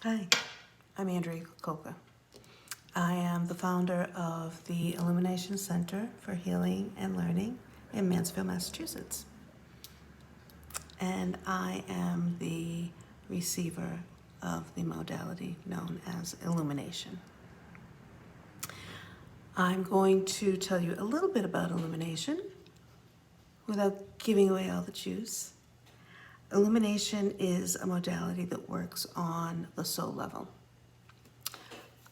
Hi, I'm Andrea Koka. I am the founder of the Illumination Center for Healing and Learning in Mansfield, Massachusetts. And I am the receiver of the modality known as Illumination. I'm going to tell you a little bit about Illumination without giving away all the juice. Illumination is a modality that works on the soul level.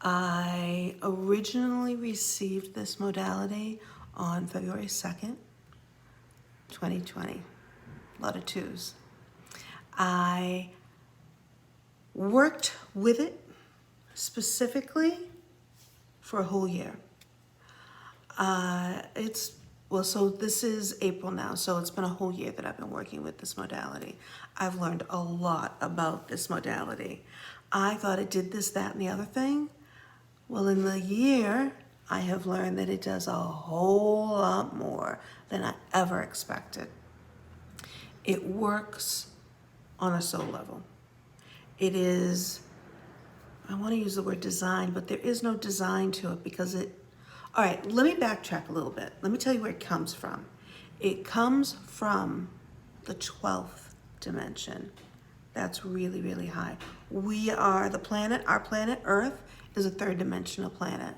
I originally received this modality on February 2nd, 2020. A lot of twos. I worked with it specifically for a whole year. So this is April now, so it's been a whole year that I've been working with this modality. I've learned a lot about this modality. I thought it did this, that, and the other thing. Well, in the year, I have learned that it does a whole lot more than I ever expected. It works on a soul level. It is, I want to use the word design, but there is no design to it because all right, let me backtrack a little bit. Let me tell you where it comes from. It comes from the 12th dimension. That's really, really high. We are the planet, our planet Earth is a third dimensional planet.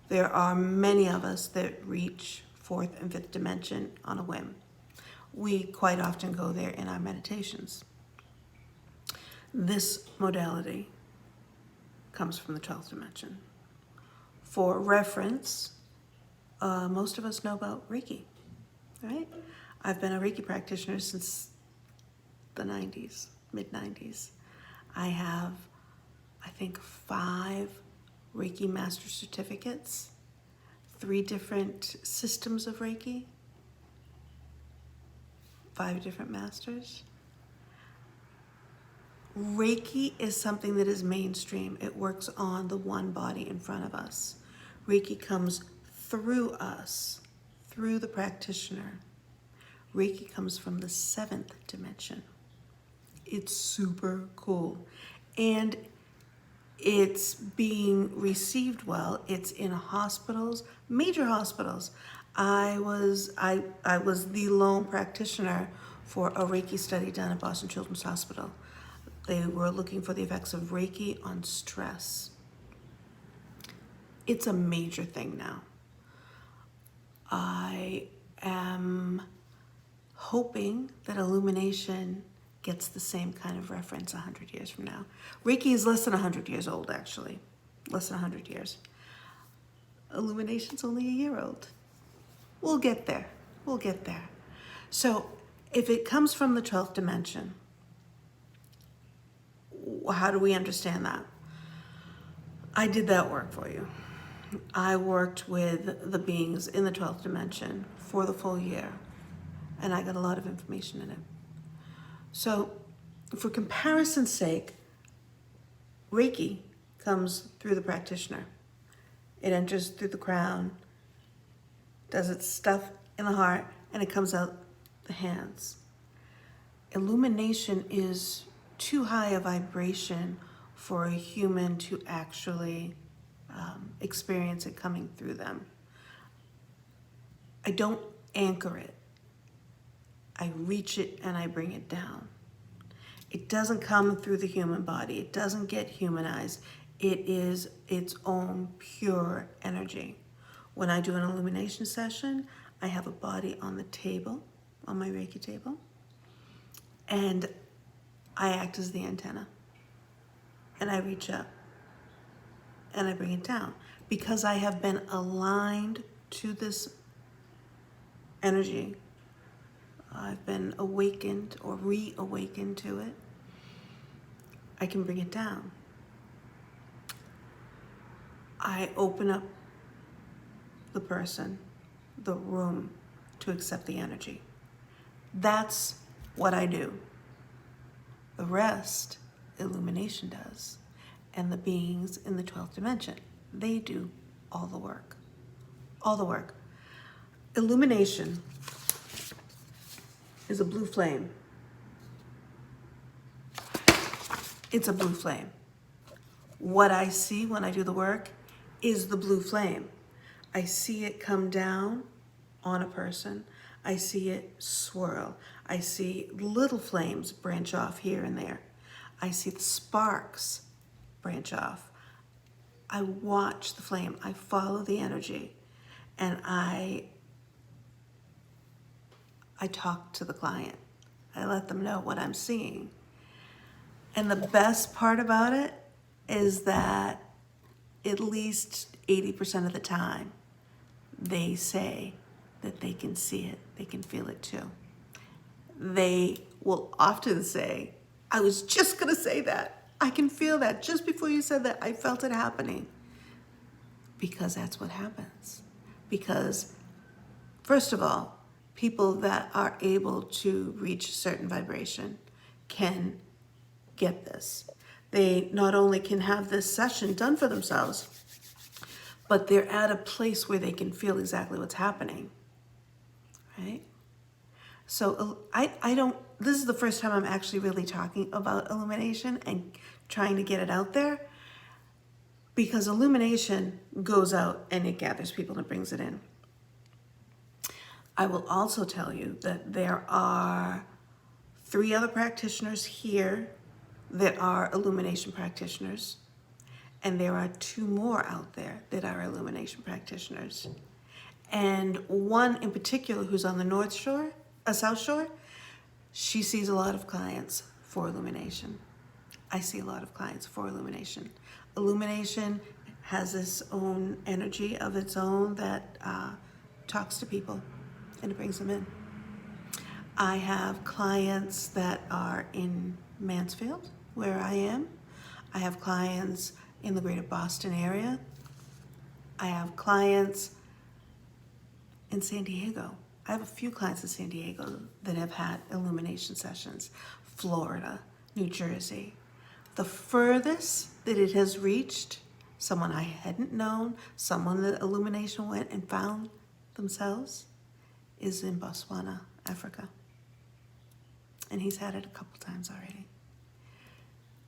There are many of us that reach fourth and fifth dimension on a whim. We quite often go there in our meditations. This modality comes from the 12th dimension. For reference, most of us know about Reiki, right? I've been a Reiki practitioner since the 90s, mid-90s. I have, I think, 5 Reiki master certificates, 3 different systems of Reiki, 5 different masters. Reiki is something that is mainstream. It works on the one body in front of us. Reiki comes through us, through the practitioner. Reiki comes from the 7th dimension. It's super cool. And it's being received well. It's in hospitals, major hospitals. I was the lone practitioner for a Reiki study done at Boston Children's Hospital. They were looking for the effects of Reiki on stress. It's a major thing now. I am hoping that Illumination gets the same kind of reference 100 years from now. Reiki is less than 100 years old, actually. Less than 100 years. Illumination's only a year old. We'll get there. We'll get there. So if it comes from the 12th dimension, how do we understand that? I did that work for you. I worked with the beings in the 12th dimension for the full year, and I got a lot of information in it. So, for comparison's sake, Reiki comes through the practitioner. It enters through the crown, does its stuff in the heart, and it comes out the hands. Illumination is too high a vibration for a human to actually experience it coming through them. I don't anchor it. I reach it and I bring it down. It doesn't come through the human body. It doesn't get humanized. It is its own pure energy. When I do an illumination session, I have a body on the table, on my Reiki table, and I act as the antenna. And I reach up and I bring it down because I have been aligned to this energy. I've been awakened or reawakened to it. I can bring it down. I open up the person, the room, to accept the energy. That's what I do. The rest, Illumination does. And the beings in the 12th dimension, they do all the work. All the work. Illumination is a blue flame. It's a blue flame. What I see when I do the work is the blue flame. I see it come down on a person. I see it swirl. I see little flames branch off here and there. I see the sparks branch off. I watch the flame. I follow the energy, and I talk to the client. I let them know what I'm seeing. And the best part about it is that at least 80% of the time, they say that they can see it, they can feel it too. They will often say, I was just gonna say that. I can feel that. Just before you said that, I felt it happening. Because that's what happens. Because, first of all, people that are able to reach a certain vibration can get this. They not only can have this session done for themselves, but they're at a place where they can feel exactly what's happening, right? So I don't, this is the first time I'm actually really talking about illumination and trying to get it out there, because illumination goes out and it gathers people and it brings it in. I will also tell you that there are 3 other practitioners here that are illumination practitioners, and there are 2 more out there that are illumination practitioners. And one in particular who's on the South Shore, she sees a lot of clients for illumination. I see a lot of clients for illumination. Illumination has its own energy of its own that talks to people and it brings them in. I have clients that are in Mansfield, where I am. I have clients in the greater Boston area. I have clients in San Diego. I have a few clients in San Diego that have had illumination sessions. Florida, New Jersey. The furthest that it has reached, someone I hadn't known, someone that illumination went and found themselves, is in Botswana, Africa. And he's had it a couple times already.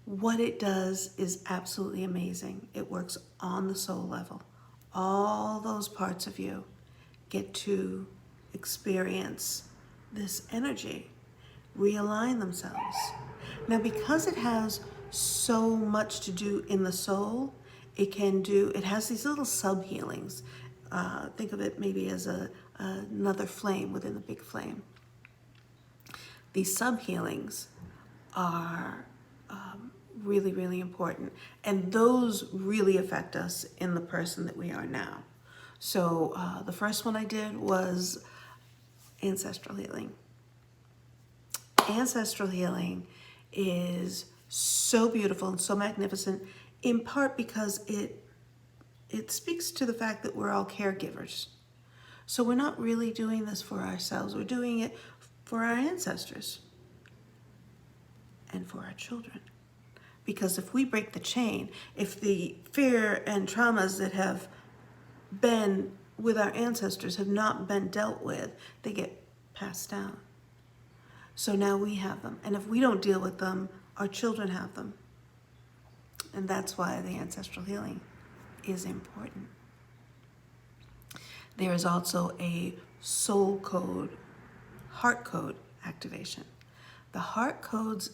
What it does is absolutely amazing. It works on the soul level. All those parts of you get to experience this energy, realign themselves. Now, because it has so much to do in the soul, it has these little sub-healings. Think of it maybe as another flame within the big flame. These sub-healings are really, really important. And those really affect us in the person that we are now. So the first one I did was ancestral healing. Ancestral healing is so beautiful and so magnificent, in part because it speaks to the fact that we're all caregivers. So we're not really doing this for ourselves. We're doing it for our ancestors and for our children. Because if we break the chain, if the fear and traumas that have been with our ancestors have not been dealt with, they get passed down. So now we have them. And if we don't deal with them, our children have them. And that's why the ancestral healing is important. There is also a soul code, heart code activation. The heart codes,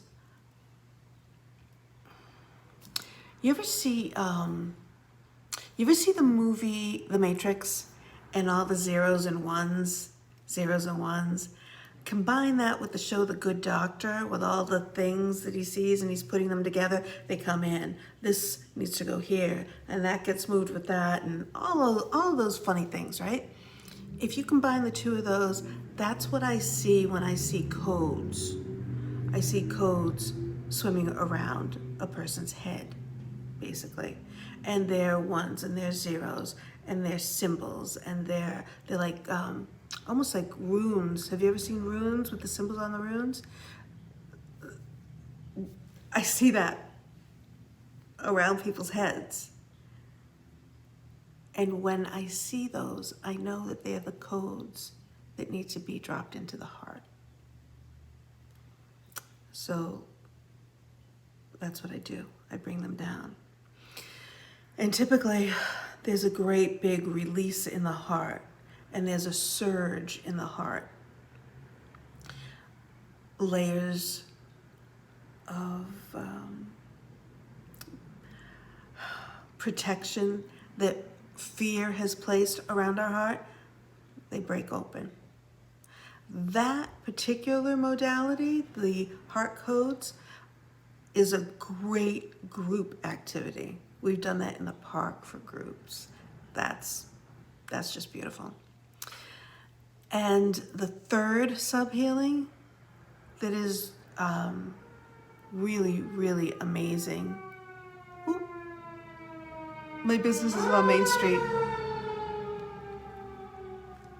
you ever see the movie The Matrix and all the zeros and ones? Combine that with the show The Good Doctor, with all the things that he sees and he's putting them together. They come in. This needs to go here, and that gets moved with that, and all those funny things, right? If you combine the 2 of those, that's what I see when I see codes. I see codes swimming around a person's head, basically. And they're ones and they're zeros and they're symbols and they're like almost like runes. Have you ever seen runes with the symbols on the runes? I see that around people's heads. And when I see those, I know that they're the codes that need to be dropped into the heart. So that's what I do. I bring them down. And typically, there's a great big release in the heart, and there's a surge in the heart. Layers of protection that fear has placed around our heart, they break open. That particular modality, the heart codes, is a great group activity. We've done that in the park for groups. That's just beautiful. And the third sub-healing that is really, really amazing. Ooh, my business is on Main Street.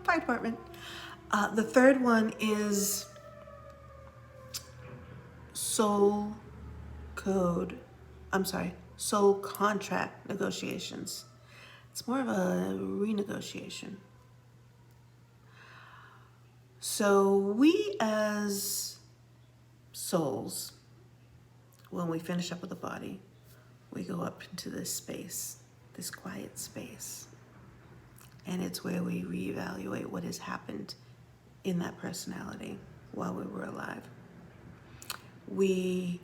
Fire department. The third one is soul contract negotiations. It's more of a renegotiation. So we as souls, when we finish up with the body, we go up into this space, this quiet space. And it's where we reevaluate what has happened in that personality while we were alive. We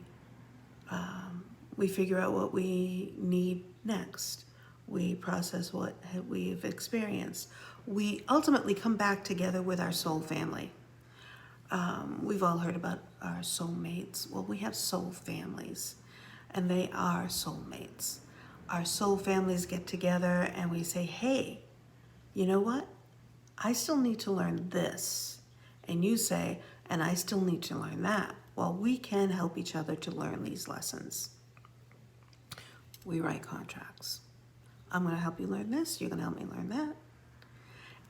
figure out what we need next. We process what we've experienced. We ultimately come back together with our soul family. We've all heard about our soulmates. Well, we have soul families, and they are soulmates. Our soul families get together and we say, hey, you know what? I still need to learn this. And you say, and I still need to learn that. Well, we can help each other to learn these lessons. We write contracts. I'm going to help you learn this. You're going to help me learn that.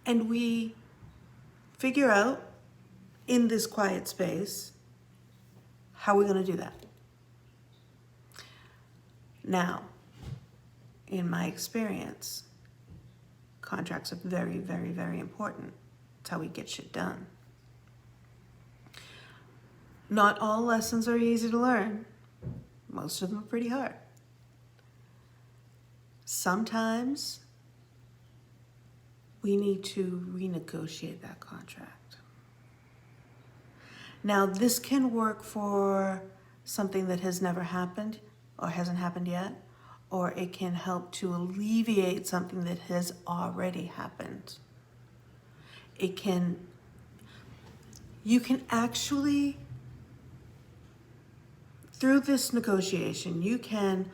And we figure out in this quiet space how we're going to do that. Now, in my experience, contracts are very, very, very important. It's how we get shit done. Not all lessons are easy to learn. Most of them are pretty hard. Sometimes we need to renegotiate that contract. Now, this can work for something that has never happened or hasn't happened yet, or it can help to alleviate something that has already happened. You can actually, through this negotiation, you can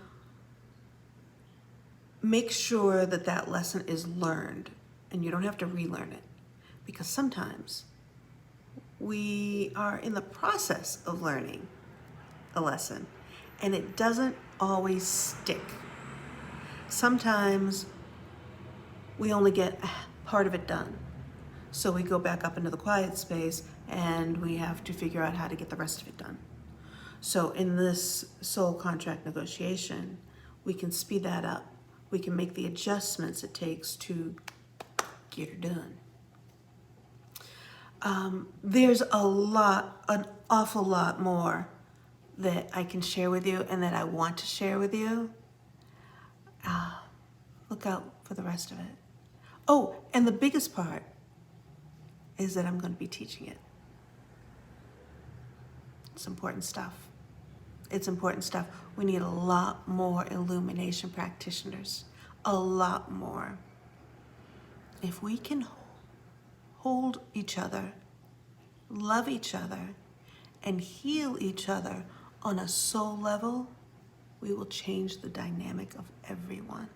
make sure that that lesson is learned and you don't have to relearn it. Because sometimes we are in the process of learning a lesson and it doesn't always stick. Sometimes we only get part of it done. So we go back up into the quiet space and we have to figure out how to get the rest of it done. So in this soul contract negotiation, we can speed that up. We can make the adjustments it takes to get it done. There's an awful lot more that I can share with you and that I want to share with you. Look out for the rest of it. Oh, and the biggest part is that I'm going to be teaching it. It's important stuff. It's important stuff. We need a lot more illumination practitioners. A lot more. If we can hold each other, love each other, and heal each other on a soul level, we will change the dynamic of everyone.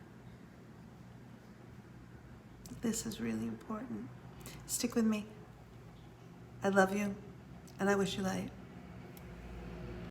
This is really important. Stick with me. I love you, and I wish you light.